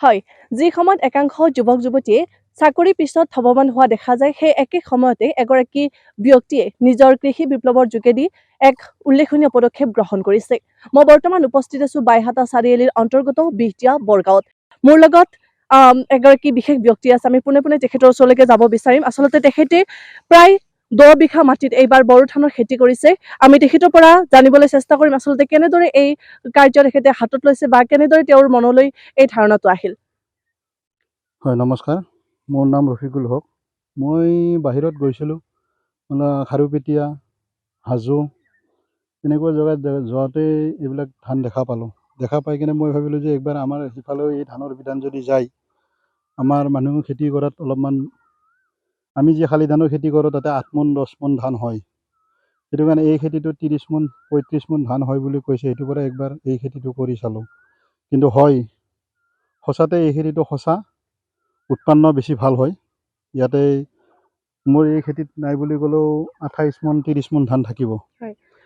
হয়, যি সময়ত একাংশ যুৱক-যুৱতীয়ে চাকৰিৰ পিছত ধাৱমান হোৱা দেখা যায়, সেই একে সময়তে এগৰাকী ব্যক্তিয়ে নিজৰ কৃষি বিপ্লৱৰ যোগেদি এক উল্লেখনীয় পদক্ষেপ গ্ৰহণ কৰিছে। মই বৰ্তমান উপস্থিত আছো বাইহাটা চাৰিআলিৰ অন্তৰ্গত বিহতিয়া বৰগাঁৱত। মোৰ লগত এগৰাকী বিশেষ ব্যক্তি আছে। আমি পোনে পোনে তেখেতৰ ওচৰলৈকে যাব বিচাৰিম। আচলতে তেখেতে প্ৰায় 10 বিঘা মাটিত এইবাৰ বড়ো ধানৰ খেতি কৰিছে। আমি তেখেতৰ পৰা জানিবলৈ চেষ্টা কৰিম আচলতে কেনেদৰে এই কাৰ্য তেখেতে হাতত লৈছে বা কেনেদৰে তেওঁৰ মনলৈ এই ধাৰণাটো আহিল। হয়, নমস্কাৰ। মোৰ নাম ৰফিকুল হক। মই বাহিৰত গৈছিলোঁ, মানে খাৰুপেটীয়া, হাজো এনেকুৱা জেগাত যোৱাতে এইবিলাক ধান দেখা পালোঁ। দেখা পাই কিনে মই ভাবিলোঁ যে একবাৰ আমাৰ সিফালেও এই ধানৰ বিধান যদি যায়, আমাৰ মানুহ খেতি কৰাত অলপমান, আমি যে শালি ধানৰ খেতি কৰোঁ তাতে 8 মোন 10 মোন ধান হয়। সেইটো কাৰণে এই খেতিটো 30 মোন 35 মোন ধান হয় বুলি কৈছে। সেইটোৰ পৰা একবাৰ এই খেতিটো কৰি চালোঁ। কিন্তু হয়, সঁচাতে এই খেতিটো সঁচা, উৎপন্ন বেছি ভাল হয়। ইয়াতে মোৰ এই খেতিত নাই বুলি ক'লেও 28 মোন 30 মোন ধান থাকিব।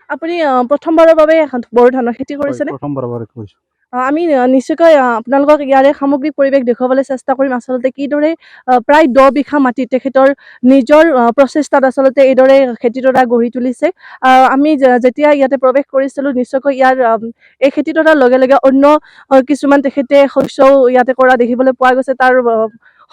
আপুনি প্ৰথমবাৰৰ বাবে বড়ো ধানৰ খেতি হয়, কৰিছেনে? প্ৰথমবাৰৰ বাবে কৰিছোঁ। আমি নিশ্চয়কৈ আপোনালোকক ইয়াৰে সামগ্ৰিক পৰিৱেশ দেখুৱাবলৈ চেষ্টা কৰিম। আচলতে কিদৰে প্ৰায় 10 বিঘা মাটিত তেখেতৰ নিজৰ প্ৰচেষ্টাত আচলতে এইদৰে খেতিডৰা গঢ়ি তুলিছে। আমি যেতিয়া ইয়াতে প্ৰৱেশ কৰিছিলোঁ, নিশ্চয়কৈ ইয়াৰ এই খেতিডৰাৰ লগে লগে অন্য কিছুমান তেখেতে শস্যও ইয়াতে কৰা দেখিবলৈ পোৱা গৈছে। তাৰ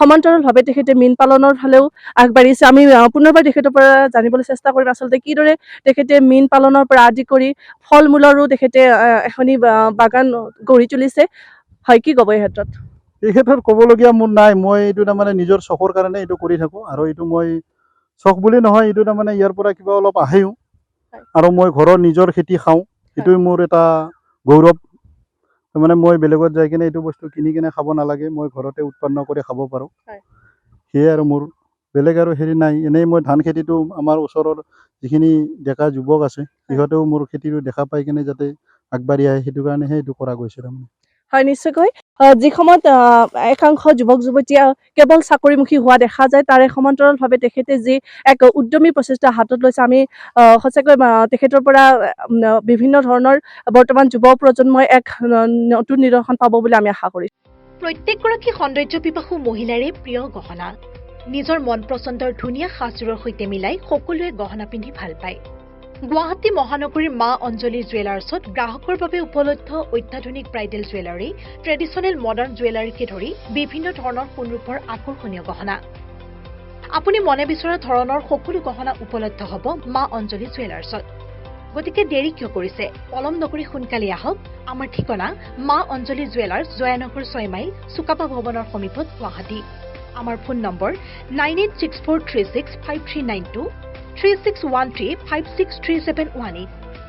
সমান্তৰালভাৱে তেখেতে মীন পালনৰ ফালেও আগবাঢ়িছে। আমি পুনৰবাৰ তেখেতৰ পৰা জানিবলৈ চেষ্টা কৰিম আচলতে কিদৰে তেখেতে মীন পালনৰ পৰা আদি কৰি ফল মূলৰো তেখেতে এখনি বাগান গঢ়ি তুলিছে। হয়, কি ক'ব এই ক্ষেত্ৰত? এই ক্ষেত্ৰত ক'বলগীয়া মোৰ নাই। মই এইটো তাৰমানে নিজৰ চখৰ কাৰণে এইটো কৰি থাকোঁ, আৰু এইটো মই চখ বুলি নহয়, এইটো তাৰমানে ইয়াৰ পৰা কিবা অলপ আহেও, আৰু মই ঘৰৰ নিজৰ খেতি খাওঁ, সেইটোৱে মোৰ এটা গৌৰৱ। তাৰমানে মই বেলেগত যাই কিনে এইটো বস্তু কিনি কিনে খাব নালাগে, মই ঘৰতে উৎপন্ন কৰি খাব পাৰোঁ। সেয়াই আৰু মোৰ বেলেগ আৰু হেৰি নাই। এনেই মই ধান খেতিটো আমাৰ ওচৰৰ যিখিনি ডেকা যুৱক আছে, সিহঁতেও মোৰ খেতিটো দেখা পাই কিনে যাতে আগবাঢ়ি আহে, সেইটো কাৰণেহে এইটো কৰা গৈছে তাৰমানে। হয়, নিশ্চয়কৈ যি সময়ত একাংশ যুৱক যুৱতীয়ে কেৱল চাকৰিমুখী হোৱা দেখা যায়, তাৰে সমান্তৰালভাৱে তেখেতে যি এক উদ্যমী প্ৰচেষ্টা হাতত লৈছে, আমি সঁচাকৈ তেখেতৰ পৰা বিভিন্ন ধৰণৰ বৰ্তমান যুৱ প্ৰজন্মই এক নতুন নিদৰ্শন পাব বুলি আমি আশা কৰিছোঁ। প্ৰত্যেকগৰাকী সৌন্দৰ্য পিপাসু মহিলাৰে প্ৰিয় গহনা। নিজৰ মন পচন্দৰ ধুনীয়া সাজযোৰৰ সৈতে মিলাই সকলোৱে গহনা পিন্ধি ভাল পায়। গুৱাহাটী মহানগৰীৰ মা অঞ্জলি জুৱেলাৰ্ছত গ্ৰাহকৰ বাবে উপলব্ধ অত্যাধুনিক ব্ৰাইডেল জুৱেলাৰী, ট্ৰেডিশ্যনেল মডাৰ্ণ জুৱেলাৰীকে ধৰি বিভিন্ন ধৰণৰ সোণৰূপৰ আকৰ্ষণীয় গহনা। আপুনি মনে বিচৰা ধৰণৰ সকলো গহনা উপলব্ধ হ'ব মা অঞ্জলি জুৱেলাৰ্ছত। গতিকে দেৰি কিয় কৰিছে? পলম নকৰি সোনকালে আহক। আমাৰ ঠিকনা মা অঞ্জলি জুৱেলাৰ্ছ, জয়ানগৰ 6 মাইল, চুকাপা ভৱনৰ সমীপত, গুৱাহাটী। আমাৰ ফোন নম্বৰ 9864365392, 3613563718।